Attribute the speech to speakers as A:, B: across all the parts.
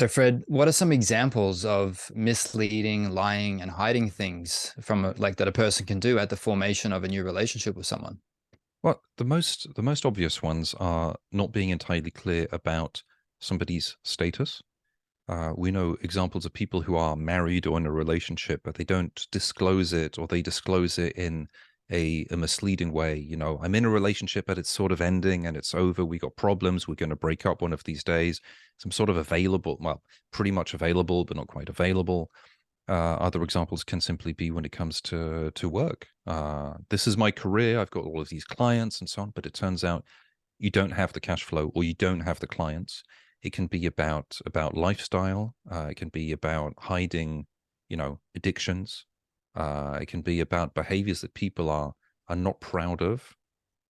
A: So, Fred, what are some examples of misleading, lying, and hiding things from like that a person can do at the formation of a new relationship with someone?
B: Well, the most obvious ones are not being entirely clear about somebody's status. We know examples of people who are married or in a relationship, but they don't disclose it, or they disclose it in a misleading way. I'm in a relationship, but it's sort of ending and it's over. We got problems. We're going to break up one of these days. So I'm sort of available, well, pretty much available, but not quite available. Other examples can simply be when it comes to work. This is my career. I've got all of these clients and so on, but it turns out you don't have the cash flow or you don't have the clients. It can be about lifestyle. It can be about hiding, addictions. It can be about behaviors that people are not proud of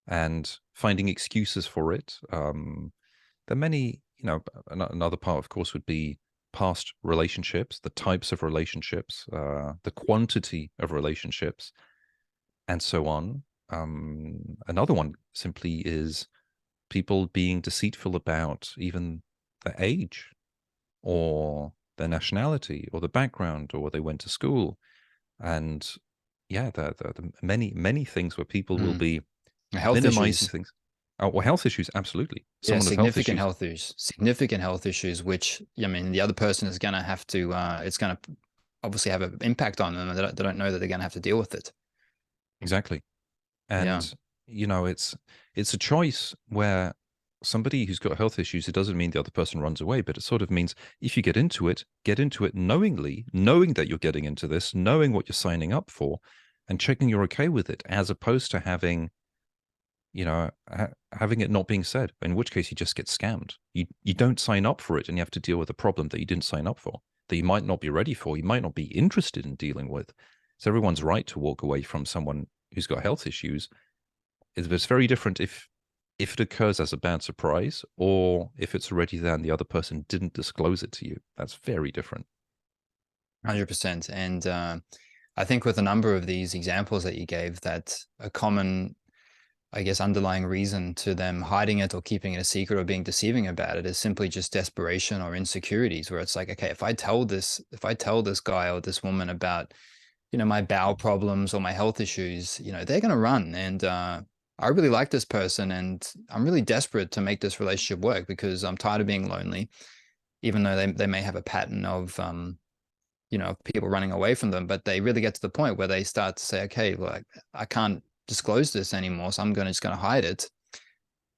B: and finding excuses for it. There are many, another part, of course, would be past relationships, the types of relationships, the quantity of relationships, and so on. Another one simply is people being deceitful about even their age or their nationality or the background or where they went to school. And yeah, the many things where people will
A: Mm.
B: be
A: Health
B: minimizing
A: issues.
B: things. Oh, well, health issues, absolutely.
A: Yeah,
B: Someone with health issues.
A: significant health issues, which I mean, the other person is going to have to, it's going to obviously have an impact on them. And they don't know that they're going to have to deal with it.
B: Exactly.
A: Yeah,
B: And it's a choice where somebody who's got health issues, it doesn't mean the other person runs away, but it sort of means if you get into it knowingly, knowing that you're getting into this, knowing what you're signing up for, and checking you're okay with it, as opposed to having it not being said, in which case you just get scammed. You don't sign up for it, and you have to deal with a problem that you didn't sign up for, that you might not be ready for, you might not be interested in dealing with. It's everyone's right to walk away from someone who's got health issues. It's very different if it occurs as a bad surprise or if it's already there and the other person didn't disclose it to you. That's very different.
A: 100%. And I think with a number of these examples that you gave, that a common, I guess, underlying reason to them hiding it or keeping it a secret or being deceiving about it is simply just desperation or insecurities, where it's like, okay, if I tell this guy or this woman about, my bowel problems or my health issues, they're going to run. And I really like this person and I'm really desperate to make this relationship work because I'm tired of being lonely, even though they may have a pattern of, people running away from them, but they really get to the point where they start to say, okay, like I can't disclose this anymore, so I'm just going to hide it,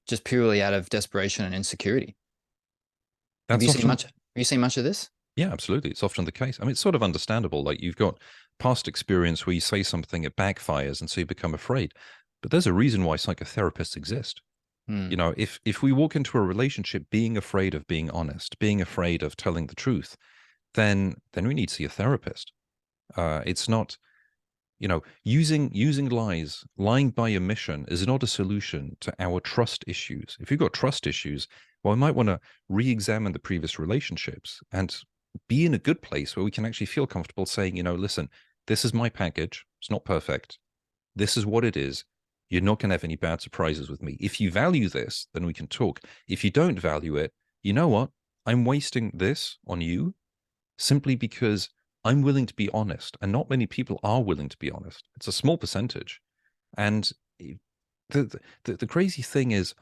A: just purely out of desperation and insecurity. Have
B: That's
A: you seen
B: often,
A: much? Have you seen much of this?
B: yeah, absolutely. It's often the case. I mean, it's sort of understandable. Like you've got past experience where you say something, it backfires, and so you become afraid. But there's a reason why psychotherapists exist.
A: Hmm.
B: If we walk into a relationship being afraid of being honest, being afraid of telling the truth, then we need to see a therapist. It's not, using lies, lying by omission is not a solution to our trust issues. If you've got trust issues, well, we might want to re-examine the previous relationships and be in a good place where we can actually feel comfortable saying, listen, this is my package. It's not perfect. This is what it is. You're not going to have any bad surprises with me. If you value this, then we can talk. If you don't value it, you know what? I'm wasting this on you simply because I'm willing to be honest, and not many people are willing to be honest. It's a small percentage. And the crazy thing is,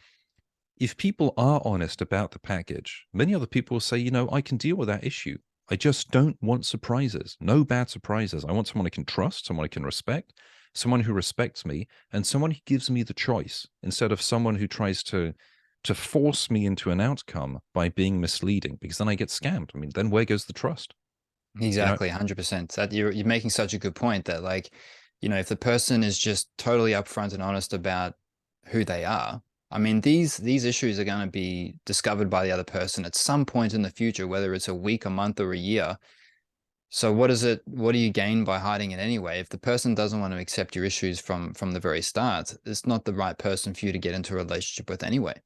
B: if people are honest about the package, many other people will say, I can deal with that issue. I just don't want surprises. No bad surprises. I want someone I can trust, someone I can respect, someone who respects me, and someone who gives me the choice instead of someone who tries to force me into an outcome by being misleading, because then I get scammed. I mean, then where goes the trust? You know,
A: Exactly, 100%. That you're making such a good point that, like, if the person is just totally upfront and honest about who they are, I mean, these issues are going to be discovered by the other person at some point in the future, whether it's a week, a month, or a year. So what do you gain by hiding it anyway? If the person doesn't want to accept your issues from the very start, it's not the right person for you to get into a relationship with anyway.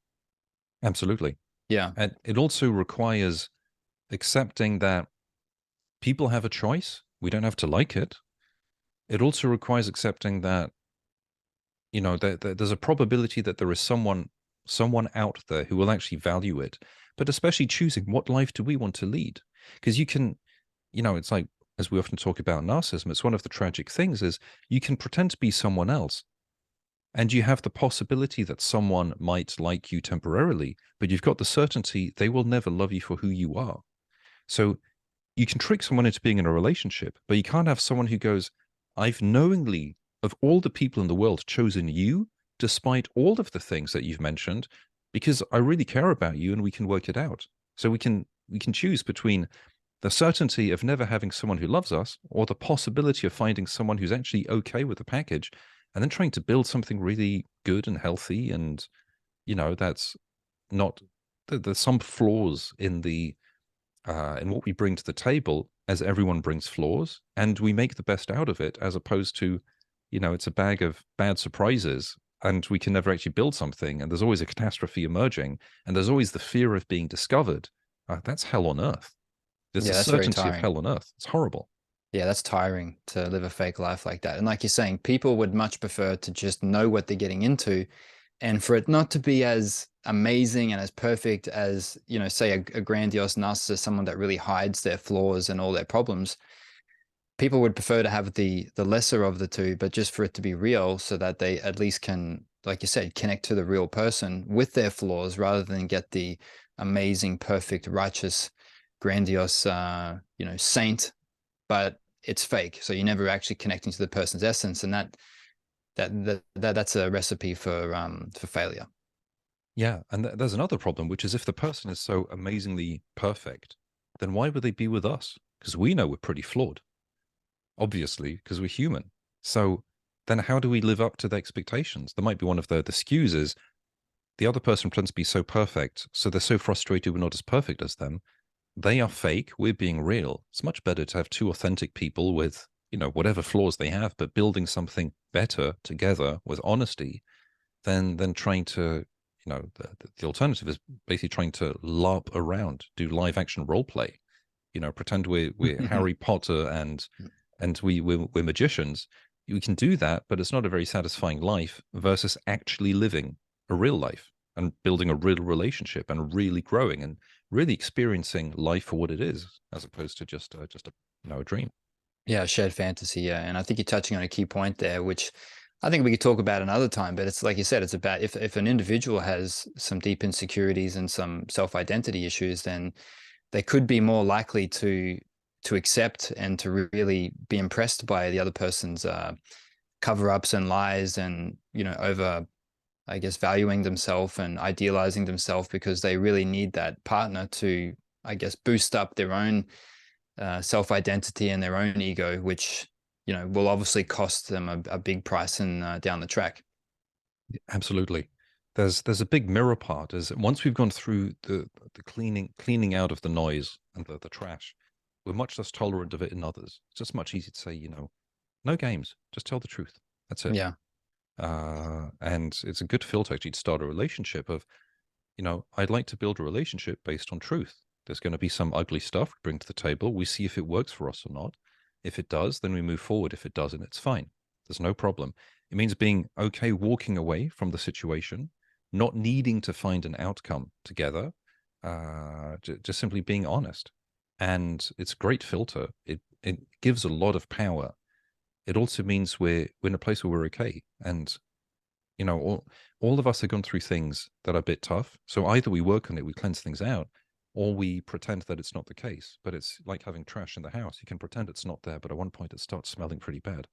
B: absolutely.
A: Yeah.
B: And it also requires accepting that people have a choice. We don't have to like it. It also requires accepting that, there's a probability that there is someone out there who will actually value it. but especially choosing what life do we want to lead? Because you can, it's like, as we often talk about narcissism, it's one of the tragic things is you can pretend to be someone else, and you have the possibility that someone might like you temporarily, but you've got the certainty they will never love you for who you are. So you can trick someone into being in a relationship, but you can't have someone who goes, I've knowingly, of all the people in the world, chosen you, despite all of the things that you've mentioned, because I really care about you and we can work it out. So we can choose between the certainty of never having someone who loves us or the possibility of finding someone who's actually okay with the package, and then trying to build something really good and healthy. And, that's not, there's some flaws in what we bring to the table, as everyone brings flaws, and we make the best out of it, as opposed to, it's a bag of bad surprises and we can never actually build something. And there's always a catastrophe emerging, and there's always the fear of being discovered. That's hell on earth. There's the
A: Yeah, that's very
B: certainty of
A: tiring.
B: hell on earth. It's horrible.
A: Yeah, that's tiring to live a fake life like that. And like you're saying, people would much prefer to just know what they're getting into, and for it not to be as amazing and as perfect as, say a grandiose narcissist, someone that really hides their flaws and all their problems. People would prefer to have the lesser of the two, but just for it to be real, so that they at least can, like you said, connect to the real person with their flaws, rather than get the amazing, perfect, righteous, grandiose, saint, but it's fake. So you're never actually connecting to the person's essence, and that's a recipe for failure.
B: Yeah, and there's another problem, which is if the person is so amazingly perfect, then why would they be with us? Because we know we're pretty flawed, obviously, because we're human. So then how do we live up to the expectations? There might be one of the skews is the other person pretends to be so perfect, so they're so frustrated we're not as perfect as them. They are fake, we're being real. It's much better to have two authentic people with, whatever flaws they have, but building something better together with honesty than trying to, the alternative is basically trying to LARP around, do live action role play, pretend we're Harry Potter and we're magicians. We can do that, but it's not a very satisfying life versus actually living a real life and building a real relationship and really growing and really experiencing life for what it is, as opposed to just a dream.
A: Yeah, shared fantasy. Yeah, and I think you're touching on a key point there, which I think we could talk about another time. But it's like you said, it's about if an individual has some deep insecurities and some self-identity issues, then they could be more likely to accept and to really be impressed by the other person's cover-ups and lies, and over, I guess, valuing themselves and idealizing themselves, because they really need that partner to, I guess, boost up their own self-identity and their own ego, which will obviously cost them a big price down the track.
B: Absolutely. There's a big mirror part. Is once we've gone through the cleaning out of the noise and the trash, we're much less tolerant of it in others. It's just much easier to say, no games, just tell the truth. That's it.
A: Yeah.
B: And it's a good filter actually to start a relationship of, I'd like to build a relationship based on truth. There's going to be some ugly stuff we bring to the table. We see if it works for us or not. If it does, then we move forward. If it doesn't, it's fine. There's no problem. It means being okay walking away from the situation, not needing to find an outcome together, just simply being honest. And it's a great filter. It gives a lot of power. It also means we're in a place where we're okay. And, all of us have gone through things that are a bit tough. So either we work on it, we cleanse things out, or we pretend that it's not the case. But it's like having trash in the house. You can pretend it's not there, but at one point it starts smelling pretty bad.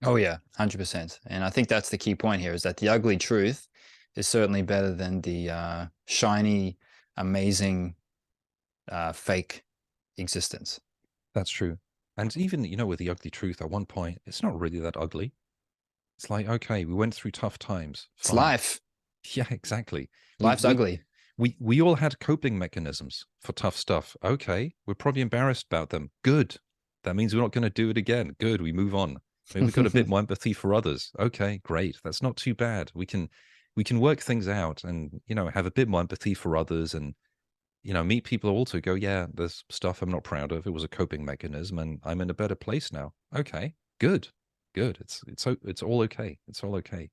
A: Oh yeah, 100%. And I think that's the key point here, is that the ugly truth is certainly better than the shiny, amazing, fake existence.
B: That's true. And even, with the ugly truth, at one point, it's not really that ugly. It's like, okay, we went through tough times.
A: It's
B: Fine.
A: life.
B: Yeah, exactly. We
A: Life's
B: we
A: ugly.
B: we all had coping mechanisms for tough stuff. Okay, we're probably embarrassed about them. Good. That means we're not going to do it again. Good. We move on. Maybe we've got a bit more empathy for others. Okay, great. That's not too bad. We can work things out and, have a bit more empathy for others and, meet people who also go, yeah, there's stuff I'm not proud of. It was a coping mechanism and I'm in a better place now. Okay, good. Good. It's all okay. It's all okay.